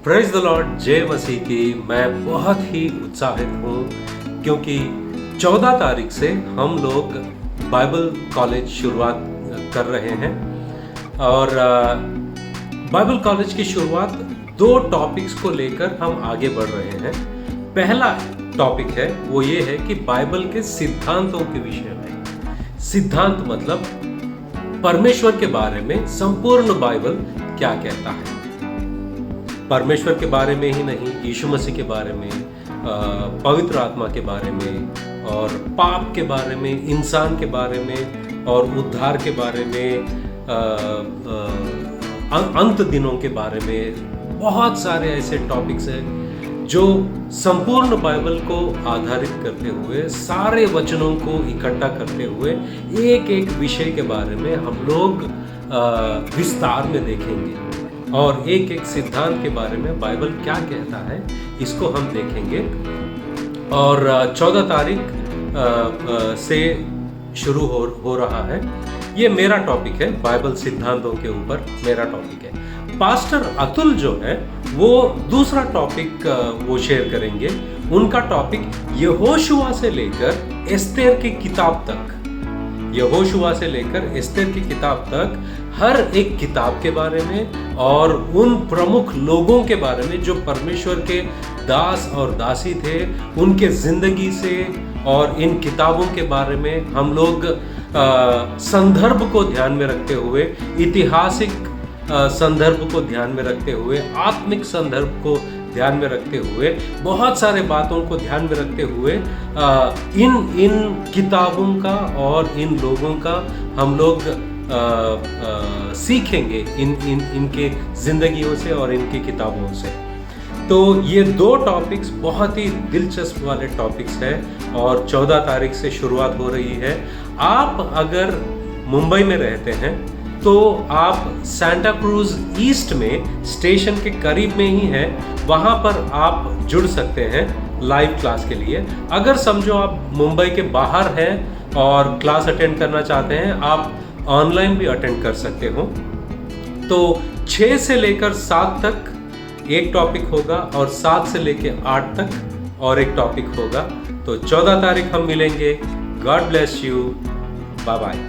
Praise the Lord, जय मसीह की। मैं बहुत ही उत्साहित हूँ क्योंकि 14 तारीख से हम लोग बाइबल कॉलेज शुरुआत कर रहे हैं और बाइबल कॉलेज की शुरुआत 2 टॉपिक्स को लेकर हम आगे बढ़ रहे हैं। पहला टॉपिक है वो ये है कि बाइबल के सिद्धांतों के विषय में। सिद्धांत मतलब परमेश्वर के बारे में संपूर्ण बाइबल क्या कहता है। परमेश्वर के बारे में ही नहीं, यीशु मसीह के बारे में, पवित्र आत्मा के बारे में और पाप के बारे में, इंसान के बारे में और उद्धार के बारे में, अंत दिनों के बारे में। बहुत सारे ऐसे टॉपिक्स हैं जो संपूर्ण बाइबल को आधारित करते हुए, सारे वचनों को इकट्ठा करते हुए एक एक विषय के बारे में हम लोग विस्तार में देखेंगे और एक एक सिद्धांत के बारे में बाइबल क्या कहता है इसको हम देखेंगे। और 14 तारीख से शुरू हो रहा है। ये मेरा टॉपिक है, बाइबल सिद्धांतों के ऊपर मेरा टॉपिक है। पास्टर अतुल जो है वो दूसरा टॉपिक वो शेयर करेंगे। उनका टॉपिक यहोशुआ से लेकर एस्तेर की किताब तक, यहोशुआ से लेकर एस्तेर की किताब तक हर एक किताब के बारे में और उन प्रमुख लोगों के बारे में जो परमेश्वर के दास और दासी थे, उनके जिंदगी से और इन किताबों के बारे में हम लोग संदर्भ को ध्यान में रखते हुए, ऐतिहासिक संदर्भ को ध्यान में रखते हुए, आत्मिक संदर्भ को ध्यान में रखते हुए, बहुत सारे बातों को ध्यान में रखते हुए इन किताबों का और इन लोगों का हम लोग सीखेंगे इनके जिंदगियों से और इनकी किताबों से। तो ये 2 टॉपिक्स बहुत ही दिलचस्प वाले टॉपिक्स हैं और 14 तारीख से शुरुआत हो रही है। आप अगर मुंबई में रहते हैं तो आप सांता क्रूज ईस्ट में स्टेशन के करीब में ही है, वहाँ पर आप जुड़ सकते हैं लाइव क्लास के लिए। अगर समझो आप मुंबई के बाहर हैं और क्लास अटेंड करना चाहते हैं, आप ऑनलाइन भी अटेंड कर सकते हो। तो 6 से लेकर 7 तक एक टॉपिक होगा और 7 से लेकर 8 तक और एक टॉपिक होगा। तो 14 तारीख हम मिलेंगे। God bless you, bye bye.